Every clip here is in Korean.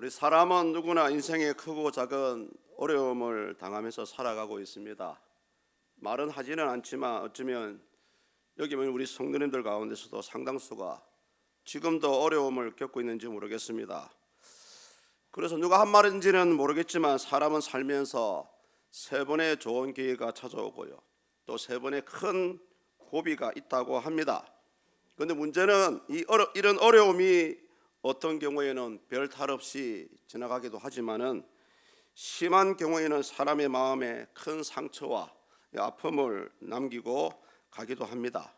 우리 사람은 누구나 인생에 크고 작은 어려움을 당하면서 살아가고 있습니다. 말은 하지는 않지만 어쩌면 여기 있는 우리 성도님들 가운데서도 상당수가 지금도 어려움을 겪고 있는지 모르겠습니다. 그래서 누가 한 말인지는 모르겠지만 사람은 살면서 세 번의 좋은 기회가 찾아오고요, 또 세 번의 큰 고비가 있다고 합니다. 그런데 문제는 이런 어려움이 어떤 경우에는 별 탈 없이 지나가기도 하지만은 심한 경우에는 사람의 마음에 큰 상처와 아픔을 남기고 가기도 합니다.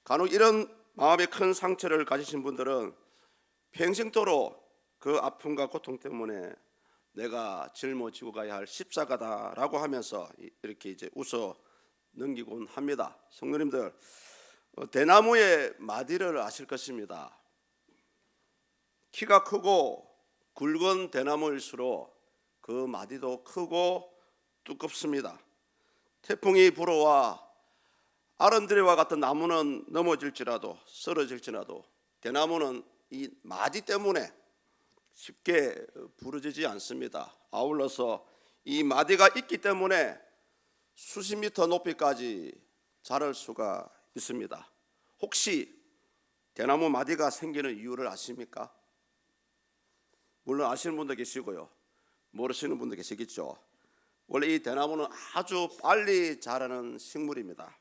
간혹 이런 마음에 큰 상처를 가지신 분들은 평생도록 그 아픔과 고통 때문에 내가 짊어지고 가야 할 십자가다라고 하면서 이렇게 이제 웃어 넘기곤 합니다. 성도님들, 대나무의 마디를 아실 것입니다. 키가 크고 굵은 대나무일수록 그 마디도 크고 두껍습니다. 태풍이 불어와 아름드레와 같은 나무는 넘어질지라도 쓰러질지라도 대나무는 이 마디 때문에 쉽게 부러지지 않습니다. 아울러서 이 마디가 있기 때문에 수십 미터 높이까지 자랄 수가 있습니다. 혹시 대나무 마디가 생기는 이유를 아십니까? 물론 아시는 분도 계시고요, 모르시는 분도 계시겠죠. 원래 이 대나무는 아주 빨리 자라는 식물입니다.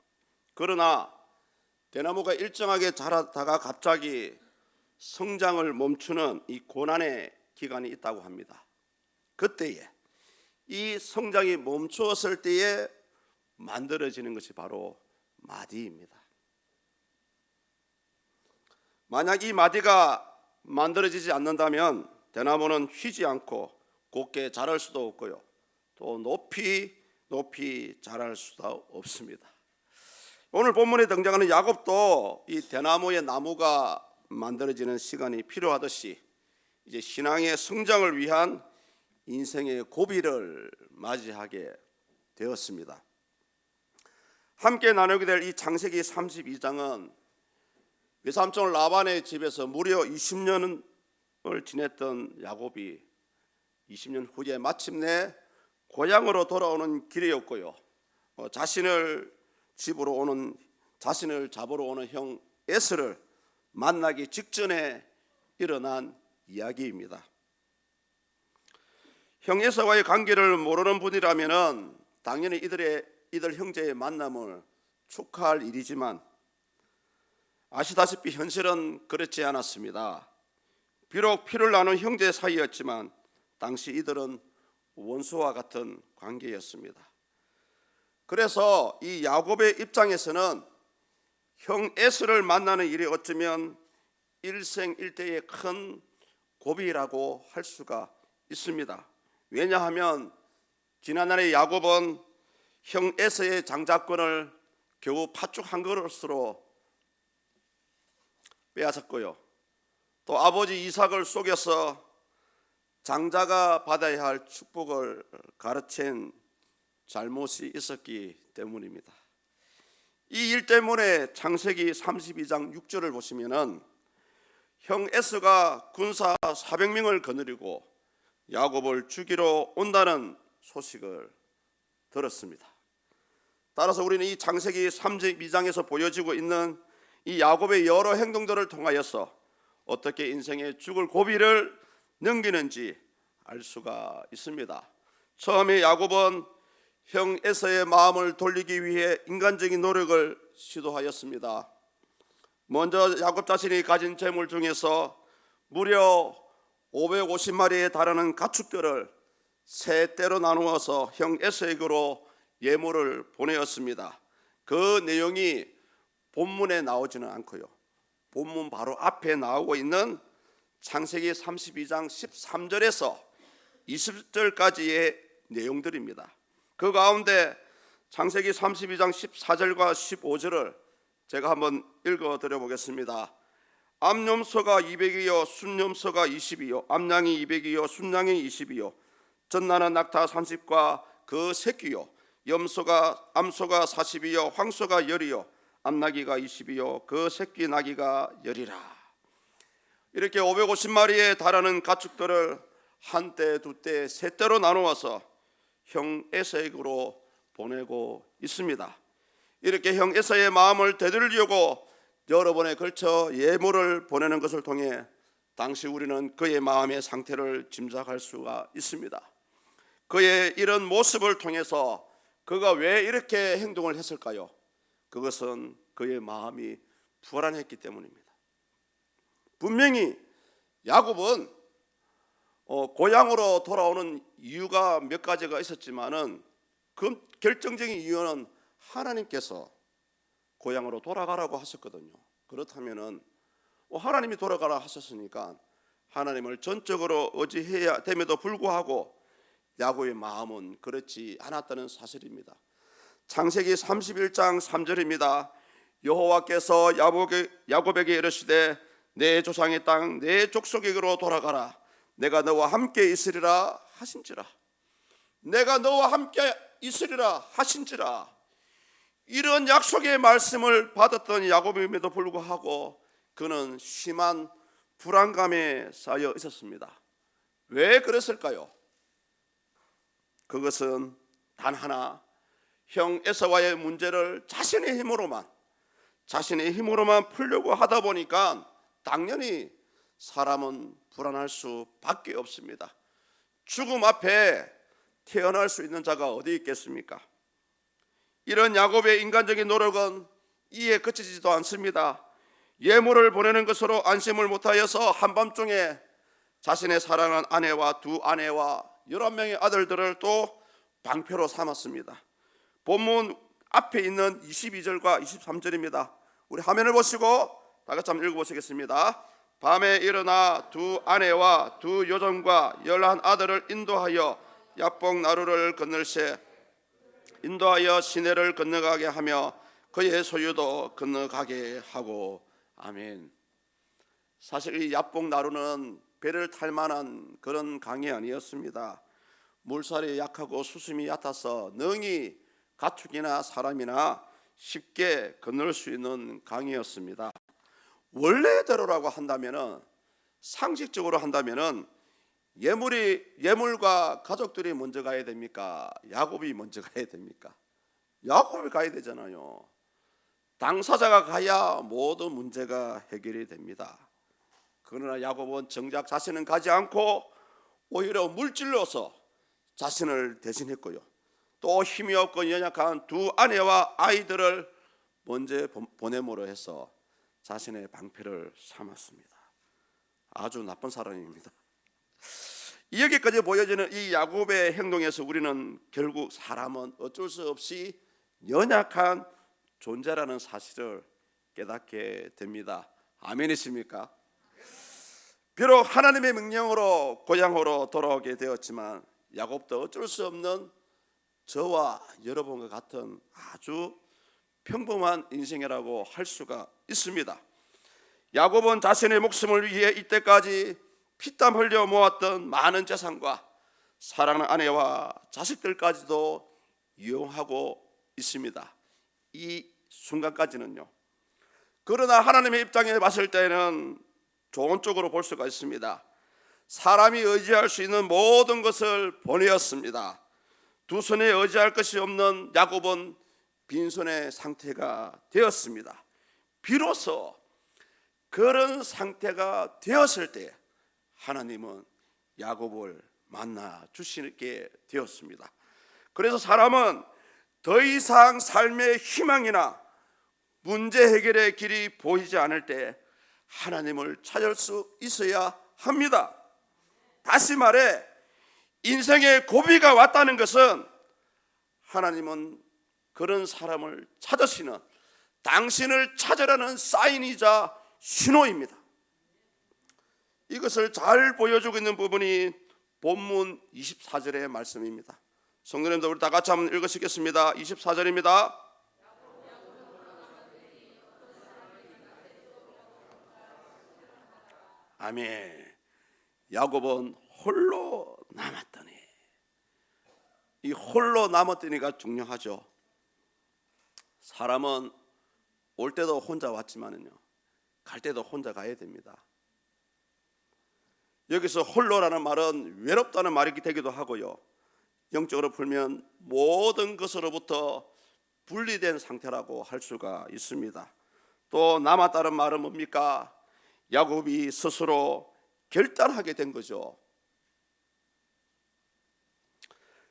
그러나 대나무가 일정하게 자라다가 갑자기 성장을 멈추는 이 고난의 기간이 있다고 합니다. 그때에 이 성장이 멈추었을 때에 만들어지는 것이 바로 마디입니다. 만약 이 마디가 만들어지지 않는다면 대나무는 휘지 않고 곧게 자랄 수도 없고요, 또 높이 자랄 수도 없습니다. 오늘 본문에 등장하는 야곱도 이 대나무의 나무가 만들어지는 시간이 필요하듯이 이제 신앙의 성장을 위한 인생의 고비를 맞이하게 되었습니다. 함께 나누게 될 이 창세기 32장은 외삼촌 라반의 집에서 무려 20년을 지냈던 야곱이 20년 후에 마침내 고향으로 돌아오는 길이었고요, 자신을 잡으러 오는 형 에스를 만나기 직전에 일어난 이야기입니다. 형 에서와의 관계를 모르는 분이라면은 당연히 이들 형제의 만남을 축하할 일이지만 아시다시피 현실은 그렇지 않았습니다. 비록 피를 나눈 형제 사이였지만 당시 이들은 원수와 같은 관계였습니다. 그래서 이 야곱의 입장에서는 형 에스를 만나는 일이 어쩌면 일생일대의 큰 고비라고 할 수가 있습니다. 왜냐하면 지난날의 야곱은 형 에서의 장자권을 겨우 팥죽 한 그릇으로 빼앗았고요, 또 아버지 이삭을 속여서 장자가 받아야 할 축복을 가르친 잘못이 있었기 때문입니다. 이 일 때문에 창세기 32장 6절을 보시면은 형 에스가 군사 400명을 거느리고 야곱을 죽이러 온다는 소식을 들었습니다. 따라서 우리는 이 창세기 32장에서 보여지고 있는 이 야곱의 여러 행동들을 통하여서 어떻게 인생의 죽을 고비를 넘기는지 알 수가 있습니다. 처음에 야곱은 형 에서의 마음을 돌리기 위해 인간적인 노력을 시도하였습니다. 먼저 야곱 자신이 가진 재물 중에서 무려 550마리에 달하는 가축들을 세 떼로 나누어서 형 에서에게로 예물을 보내었습니다. 그 내용이 본문에 나오지는 않고요, 본문 바로 앞에 나오고 있는 창세기 32장 13절에서 20절까지의 내용들입니다. 그 가운데 창세기 32장 14절과 15절을 제가 한번 읽어드려 보겠습니다. 암염소가 200이요 순염소가 20이요 암양이 200이요 순양이 20이요 젖나는 낙타 30과 그 새끼요 암소가 40이요 황소가 10이요 암나귀가 20이요 그 새끼 나귀가 10이라. 이렇게 550마리에 달하는 가축들을 한때 두때 세 때로 나누어서 형 에서에게로 보내고 있습니다. 이렇게 형 에서의 마음을 되돌리려고 여러 번에 걸쳐 예물을 보내는 것을 통해 당시 우리는 그의 마음의 상태를 짐작할 수가 있습니다. 그의 이런 모습을 통해서 그가 왜 이렇게 행동을 했을까요? 그것은 그의 마음이 불안했기 때문입니다. 분명히 야곱은 고향으로 돌아오는 이유가 몇 가지가 있었지만은 그 결정적인 이유는 하나님께서 고향으로 돌아가라고 하셨거든요. 그렇다면은 하나님이 돌아가라 하셨으니까 하나님을 전적으로 의지해야 됨에도 불구하고 야곱의 마음은 그렇지 않았다는 사실입니다. 창세기 31장 3절입니다. 여호와께서 야곱에게 이르시되 내 조상의 땅 내 족속에게로 돌아가라. 내가 너와 함께 있으리라 하신지라. 내가 너와 함께 있으리라 하신지라. 이런 약속의 말씀을 받았던 야곱임에도 불구하고 그는 심한 불안감에 쌓여 있었습니다. 왜 그랬을까요? 그것은 단 하나, 형 에서와의 문제를 자신의 힘으로만 풀려고 하다 보니까 당연히 사람은 불안할 수밖에 없습니다. 죽음 앞에 태어날 수 있는 자가 어디 있겠습니까? 이런 야곱의 인간적인 노력은 이에 그치지도 않습니다. 예물을 보내는 것으로 안심을 못하여서 한밤중에 자신의 사랑하는 아내와 두 아내와 11명의 아들들을 또 방패로 삼았습니다. 본문 앞에 있는 22절과 23절입니다. 우리 화면을 보시고 다 같이 한번 읽어보시겠습니다. 밤에 일어나 두 아내와 두 여종과 11 아들을 인도하여 야복 나루를 건널세 인도하여 시내를 건너가게 하며 그의 소유도 건너가게 하고. 아멘. 사실 이 야복 나루는 배를 탈 만한 그런 강이 아니었습니다. 물살이 약하고 수심이 얕아서 능히 가축이나 사람이나 쉽게 건널 수 있는 강이었습니다. 원래대로라고 한다면은, 상식적으로 한다면은 예물과 가족들이 먼저 가야 됩니까? 야곱이 먼저 가야 됩니까? 야곱이 가야 되잖아요. 당사자가 가야 모든 문제가 해결이 됩니다. 그러나 야곱은 정작 자신은 가지 않고 오히려 물질로서 자신을 대신했고요. 또 힘이 없고 연약한 두 아내와 아이들을 먼저 보냄으로 해서 자신의 방패를 삼았습니다. 아주 나쁜 사람입니다. 여기까지 보여지는 이 야곱의 행동에서 우리는 결국 사람은 어쩔 수 없이 연약한 존재라는 사실을 깨닫게 됩니다. 아멘이십니까? 비록 하나님의 명령으로 고향으로 돌아오게 되었지만 야곱도 어쩔 수 없는 저와 여러분과 같은 아주 평범한 인생이라고 할 수가 있습니다. 야곱은 자신의 목숨을 위해 이때까지 피땀 흘려 모았던 많은 재산과 사랑하는 아내와 자식들까지도 이용하고 있습니다. 이 순간까지는요. 그러나 하나님의 입장에 봤을 때는 좋은 쪽으로 볼 수가 있습니다. 사람이 의지할 수 있는 모든 것을 보내었습니다. 두 손에 의지할 것이 없는 야곱은 빈손의 상태가 되었습니다. 비로소 그런 상태가 되었을 때 하나님은 야곱을 만나 주시게 되었습니다. 그래서 사람은 더 이상 삶의 희망이나 문제 해결의 길이 보이지 않을 때 하나님을 찾을 수 있어야 합니다. 다시 말해 인생의 고비가 왔다는 것은 하나님은 그런 사람을 찾으시는, 당신을 찾으라는 사인이자 신호입니다. 이것을 잘 보여주고 있는 부분이 본문 24절의 말씀입니다. 성도님들 우리 다 같이 한번 읽으시겠습니다. 24절입니다. 아멘. 야곱은 홀로 남았더니, 이 홀로 남았더니가 중요하죠. 사람은 올 때도 혼자 왔지만은요, 갈 때도 혼자 가야 됩니다. 여기서 홀로라는 말은 외롭다는 말이 되기도 하고요, 영적으로 풀면 모든 것으로부터 분리된 상태라고 할 수가 있습니다. 또 남았다는 말은 뭡니까? 야곱이 스스로 결단하게 된 거죠.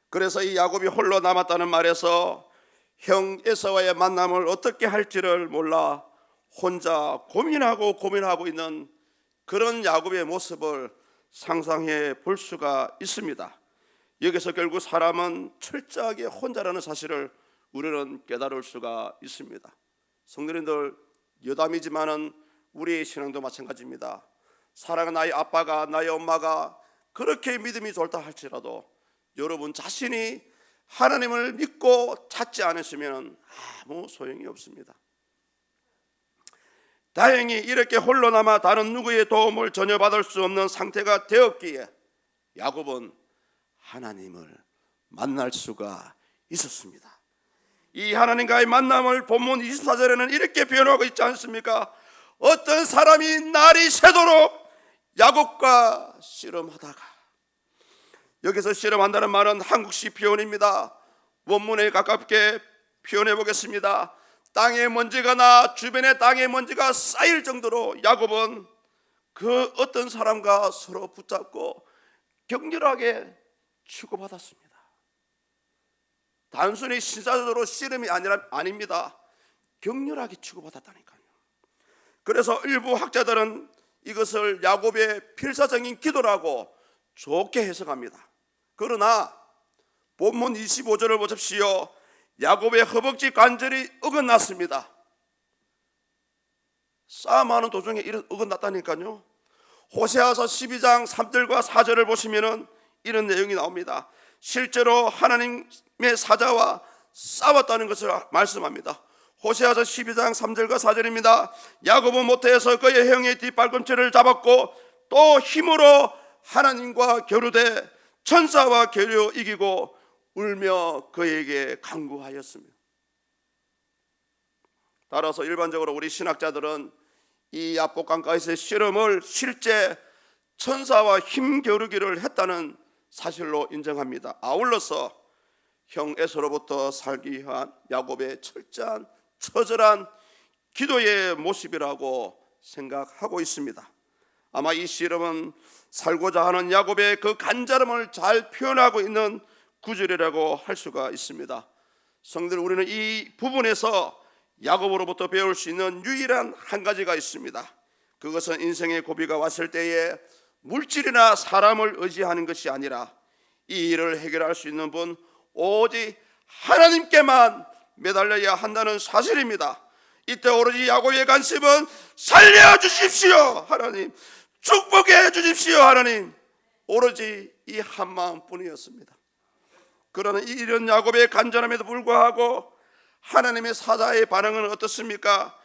그래서 이 야곱이 홀로 남았다는 말에서 형 에사와의 만남을 어떻게 할지를 몰라 혼자 고민하고 있는 그런 야곱의 모습을 상상해 볼 수가 있습니다. 여기서 결국 사람은 철저하게 혼자라는 사실을 우리는 깨달을 수가 있습니다. 성도님들, 여담이지만은 우리의 신앙도 마찬가지입니다. 사랑하는 나의 아빠가, 나의 엄마가 그렇게 믿음이 좋다 할지라도 여러분 자신이 하나님을 믿고 찾지 않으시면 아무 소용이 없습니다. 다행히 이렇게 홀로 남아 다른 누구의 도움을 전혀 받을 수 없는 상태가 되었기에 야곱은 하나님을 만날 수가 있었습니다. 이 하나님과의 만남을 본문 24절에는 이렇게 표현하고 있지 않습니까? 어떤 사람이 날이 새도록 야곱과 씨름하다가, 여기서 씨름한다는 말은 한국식 표현입니다. 원문에 가깝게 표현해 보겠습니다. 땅에 먼지가 나 주변에 땅에 먼지가 쌓일 정도로 야곱은 그 어떤 사람과 서로 붙잡고 격렬하게 치고받았습니다. 단순히 신사적으로 씨름이 아닙니다. 격렬하게 치고받았다니까요. 그래서 일부 학자들은 이것을 야곱의 필사적인 기도라고 좋게 해석합니다. 그러나 본문 25절을 보십시오. 야곱의 허벅지 관절이 어긋났습니다. 싸움하는 도중에 어긋났다니까요. 호세아서 12장 3절과 4절을 보시면 이런 내용이 나옵니다. 실제로 하나님의 사자와 싸웠다는 것을 말씀합니다. 호세아서 12장 3절과 4절입니다. 야곱은 모태에서 그의 형의 뒷발꿈치를 잡았고 또 힘으로 하나님과 겨루되 천사와 겨루 이기고 울며 그에게 간구하였으며. 따라서 일반적으로 우리 신학자들은 이 야복강가에서의 씨름을 실제 천사와 힘겨루기를 했다는 사실로 인정합니다. 아울러서 형 에서로부터 살기 위한 야곱의 철저한 처절한 기도의 모습이라고 생각하고 있습니다. 아마 이 씨름은 살고자 하는 야곱의 그 간절함을 잘 표현하고 있는 구절이라고 할 수가 있습니다. 성도들, 우리는 이 부분에서 야곱으로부터 배울 수 있는 유일한 한 가지가 있습니다. 그것은 인생의 고비가 왔을 때에 물질이나 사람을 의지하는 것이 아니라 이 일을 해결할 수 있는 분 오직 하나님께만 매달려야 한다는 사실입니다. 이때 오로지 야곱의 관심은 살려주십시오 하나님, 축복해 주십시오 하나님, 오로지 이 한 마음뿐이었습니다. 그러나 이런 야곱의 간절함에도 불구하고 하나님의 사자의 반응은 어떻습니까?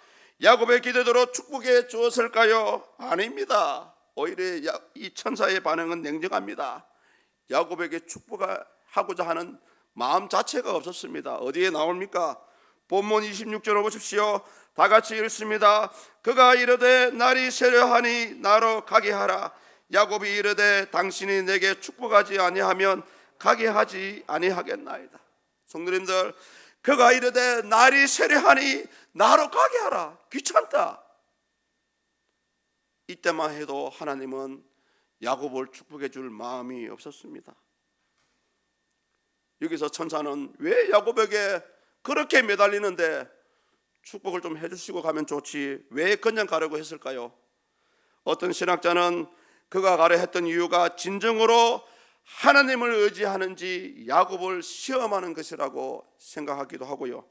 야곱의 기대대로 축복해 주었을까요? 아닙니다. 오히려 이 천사의 반응은 냉정합니다. 야곱에게 축복하고자 하는 마음 자체가 없었습니다. 어디에 나옵니까? 본문 26절을 보십시오. 다 같이 읽습니다. 그가 이르되 날이 새려하니 나로 가게 하라. 야곱이 이르되 당신이 내게 축복하지 아니하면 가게 하지 아니하겠나이다. 성도님들, 그가 이르되 날이 새려하니 나로 가게 하라. 귀찮다. 이때만 해도 하나님은 야곱을 축복해 줄 마음이 없었습니다. 여기서 천사는 왜 야곱에게 그렇게 매달리는데 축복을 좀 해주시고 가면 좋지 왜 그냥 가려고 했을까요? 어떤 신학자는 그가 가려 했던 이유가 진정으로 하나님을 의지하는지 야곱을 시험하는 것이라고 생각하기도 하고요.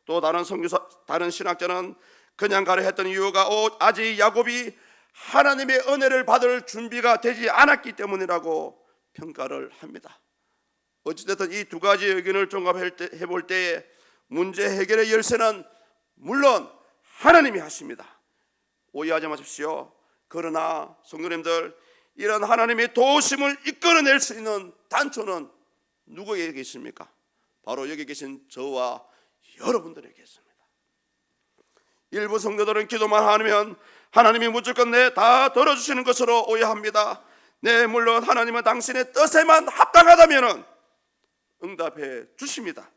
또 다른 신학자는 그냥 가려 했던 이유가 아직 야곱이 하나님의 은혜를 받을 준비가 되지 않았기 때문이라고 평가를 합니다. 어찌됐든 이 두 가지 의견을 종합해 볼 때에 문제 해결의 열쇠는 물론 하나님이 하십니다. 오해하지 마십시오. 그러나 성도님들, 이런 하나님의 도우심을 이끌어낼 수 있는 단초는 누구에게 있습니까? 바로 여기 계신 저와 여러분들에게 있습니다. 일부 성도들은 기도만 하면 하나님이 무조건 다 들어주시는 것으로 오해합니다. 네, 물론 하나님은 당신의 뜻에만 합당하다면 응답해 주십니다.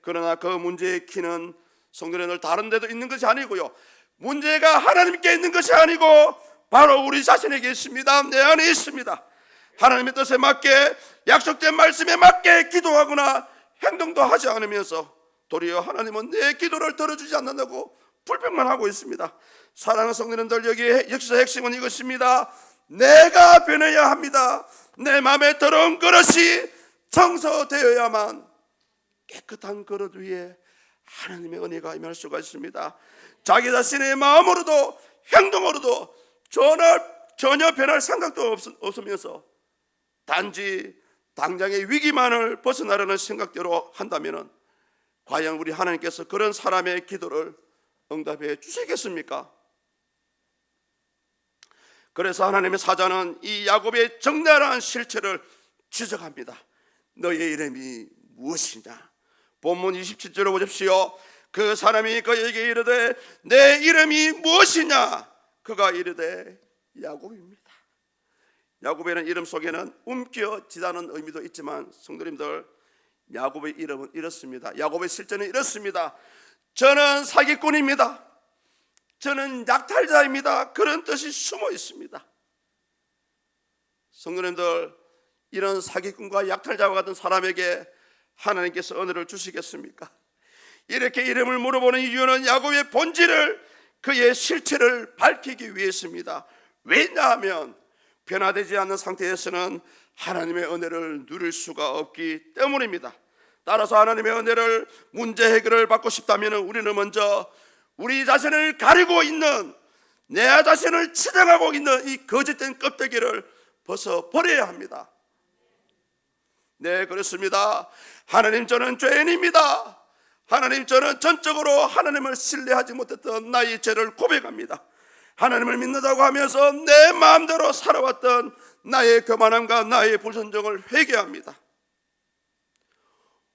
그러나 그 문제의 키는 성도님들 다른 데도 있는 것이 아니고요, 문제가 하나님께 있는 것이 아니고 바로 우리 자신에게 있습니다. 내 안에 있습니다. 하나님의 뜻에 맞게, 약속된 말씀에 맞게 기도하거나 행동도 하지 않으면서 도리어 하나님은 내 기도를 들어주지 않는다고 불평만 하고 있습니다. 사랑하는 성도님들, 여기에 역시서 핵심은 이것입니다. 내가 변해야 합니다. 내 마음에 들어온 그릇이 청소되어야만 깨끗한 그릇 위에 하나님의 은혜가 임할 수가 있습니다. 자기 자신의 마음으로도 행동으로도 전혀 변할 생각도 없으면서 단지 당장의 위기만을 벗어나려는 생각대로 한다면 과연 우리 하나님께서 그런 사람의 기도를 응답해 주시겠습니까? 그래서 하나님의 사자는 이 야곱의 적나라한 실체를 지적합니다. 너의 이름이 무엇이냐? 본문 27절을 보십시오. 그 사람이 그에게 이르되 내 이름이 무엇이냐? 그가 이르되 야곱입니다. 야곱이라는 이름 속에는 움켜쥐다는 의미도 있지만 성도님들, 야곱의 이름은 이렇습니다. 야곱의 실제는 이렇습니다. 저는 사기꾼입니다. 저는 약탈자입니다. 그런 뜻이 숨어 있습니다. 성도님들, 이런 사기꾼과 약탈자와 같은 사람에게 하나님께서 은혜를 주시겠습니까? 이렇게 이름을 물어보는 이유는 야곱의 본질을, 그의 실체를 밝히기 위해서입니다. 왜냐하면 변화되지 않는 상태에서는 하나님의 은혜를 누릴 수가 없기 때문입니다. 따라서 하나님의 은혜를, 문제 해결을 받고 싶다면 우리는 먼저 우리 자신을 가리고 있는, 내 자신을 치장하고 있는 이 거짓된 껍데기를 벗어버려야 합니다. 네, 그렇습니다. 하나님, 저는 죄인입니다. 하나님, 저는 전적으로 하나님을 신뢰하지 못했던 나의 죄를 고백합니다. 하나님을 믿는다고 하면서 내 마음대로 살아왔던 나의 교만함과 나의 불순종을 회개합니다.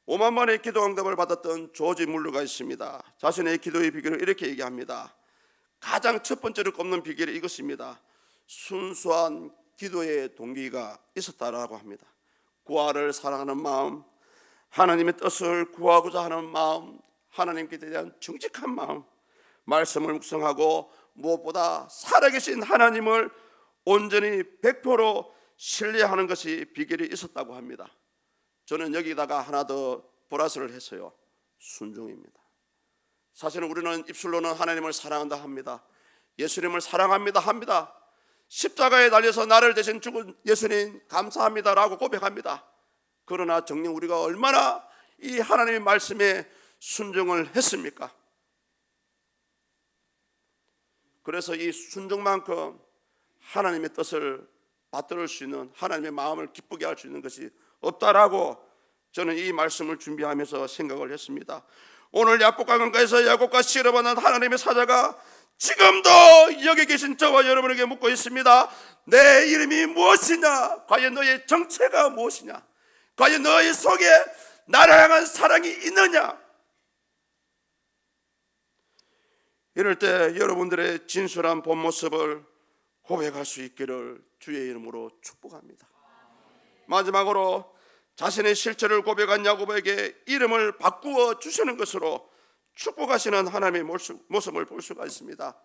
5만 번의 기도 응답을 받았던 조지 물러가 있습니다. 자신의 기도의 비결을 이렇게 얘기합니다. 가장 첫 번째로 꼽는 비결이 이것입니다. 순수한 기도의 동기가 있었다라고 합니다. 구하를 사랑하는 마음, 하나님의 뜻을 구하고자 하는 마음, 하나님께 대한 정직한 마음, 말씀을 묵상하고 무엇보다 살아계신 하나님을 온전히 100% 신뢰하는 것이 비결이 있었다고 합니다. 저는 여기다가 하나 더 플러스를 했어요. 순종입니다. 사실은 우리는 입술로는 하나님을 사랑한다 합니다. 예수님을 사랑합니다 합니다. 십자가에 달려서 나를 대신 죽은 예수님 감사합니다라고 고백합니다. 그러나 정녕 우리가 얼마나 이 하나님의 말씀에 순종을 했습니까? 그래서 이 순종만큼 하나님의 뜻을 받들을 수 있는, 하나님의 마음을 기쁘게 할 수 있는 것이 없다라고 저는 이 말씀을 준비하면서 생각을 했습니다. 오늘 야곱강가에서 야곱과 씨름하는 하나님의 사자가 지금도 여기 계신 저와 여러분에게 묻고 있습니다. 내 이름이 무엇이냐? 과연 너의 정체가 무엇이냐? 과연 너의 속에 나를 향한 사랑이 있느냐? 이럴 때 여러분들의 진솔한 본 모습을 고백할 수 있기를 주의 이름으로 축복합니다. 마지막으로 자신의 실체를 고백한 야곱에게 이름을 바꾸어 주시는 것으로 축복하시는 하나님의 모습을 볼 수가 있습니다.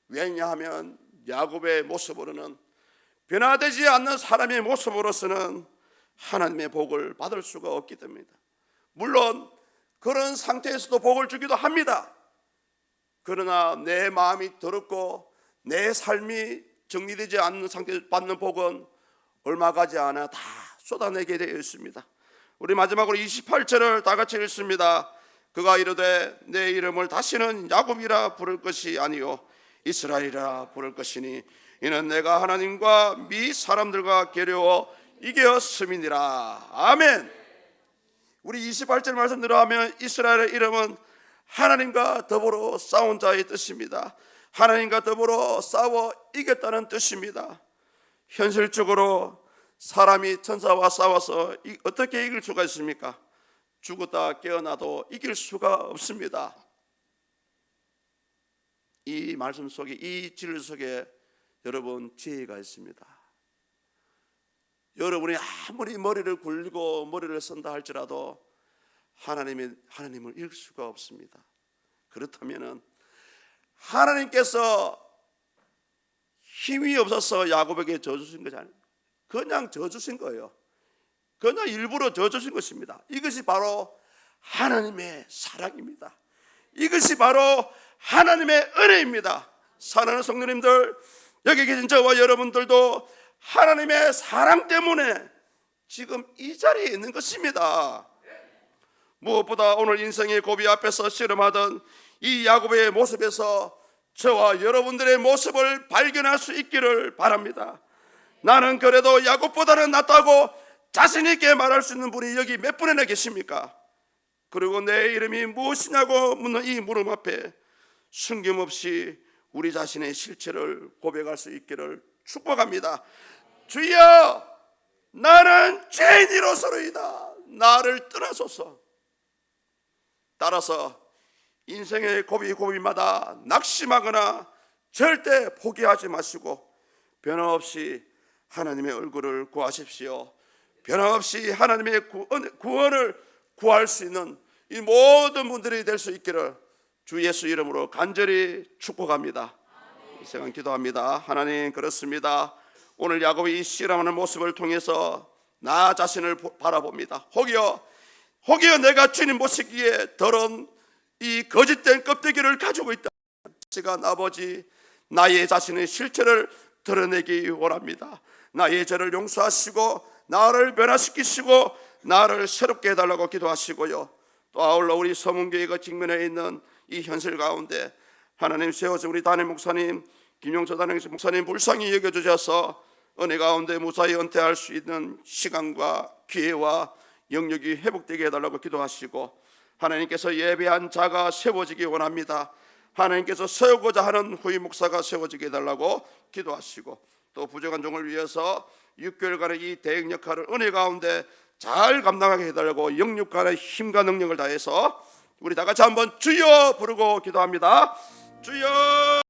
왜냐하면 야곱의 모습으로는, 변화되지 않는 사람의 모습으로서는 하나님의 복을 받을 수가 없기 때문입니다. 물론 그런 상태에서도 복을 주기도 합니다. 그러나 내 마음이 더럽고 내 삶이 정리되지 않는 상태에서 받는 복은 얼마 가지 않아 다 쏟아내게 되어 있습니다. 우리 마지막으로 28절을 다 같이 읽습니다. 그가 이르되 내 이름을 다시는 야곱이라 부를 것이 아니요 이스라엘이라 부를 것이니 이는 내가 하나님과 미 사람들과 겨루어 이겼음이니라. 아멘. 우리 28절 말씀대로 하면 이스라엘의 이름은 하나님과 더불어 싸운 자의 뜻입니다. 하나님과 더불어 싸워 이겼다는 뜻입니다. 현실적으로 사람이 천사와 싸워서 어떻게 이길 수가 있습니까? 죽었다 깨어나도 이길 수가 없습니다. 이 말씀 속에, 이 진리 속에 여러분 지혜가 있습니다. 여러분이 아무리 머리를 굴리고 머리를 쓴다 할지라도 하나님을 잃을 수가 없습니다. 그렇다면은 하나님께서 힘이 없어서 야곱에게 져주신 것이 아니에요. 그냥 져주신 거예요. 그냥 일부러 져주신 것입니다. 이것이 바로 하나님의 사랑입니다. 이것이 바로 하나님의 은혜입니다. 사랑하는 성도님들, 여기 계신 저와 여러분들도 하나님의 사랑 때문에 지금 이 자리에 있는 것입니다. 무엇보다 오늘 인생의 고비 앞에서 씨름하던 이 야곱의 모습에서 저와 여러분들의 모습을 발견할 수 있기를 바랍니다. 나는 그래도 야곱보다는 낫다고 자신 있게 말할 수 있는 분이 여기 몇 분이나 계십니까? 그리고 내 이름이 무엇이냐고 묻는 이 물음 앞에 숨김없이 우리 자신의 실체를 고백할 수 있기를 축복합니다. 주여, 나는 죄인이로서로이다. 나를 떠나소서. 따라서 인생의 고비고비마다 낙심하거나 절대 포기하지 마시고 변함없이 하나님의 얼굴을 구하십시오. 변함없이 하나님의 구원을 구할 수 있는 이 모든 분들이 될 수 있기를 주 예수 이름으로 간절히 축복합니다. 이 시간 기도합니다. 하나님, 그렇습니다. 오늘 야곱이 이 씨름하는 모습을 통해서 나 자신을 바라봅니다. 혹여 내가 주님 보시기에 더러운 이 거짓된 껍데기를 가지고 있다. 시간 아버지, 나의 자신의 실체를 드러내기 원합니다. 나의 죄를 용서하시고 나를 변화시키시고 나를 새롭게 해달라고 기도하시고요. 또 아울러 우리 서문교회가 직면해 있는 이 현실 가운데 하나님 세워서 우리 담임 목사님 김용서 담임 목사님 불쌍히 여겨주셔서 은혜 가운데 무사히 은퇴할 수 있는 시간과 기회와 영역이 회복되게 해달라고 기도하시고, 하나님께서 예배한 자가 세워지기 원합니다. 하나님께서 세우고자 하는 후임 목사가 세워지게 해달라고 기도하시고, 또 부족한 종을 위해서 6개월간의 이 대행 역할을 은혜 가운데 잘 감당하게 해달라고 영육간의 힘과 능력을 다해서 우리 다 같이 한번 주여 부르고 기도합니다. 주여.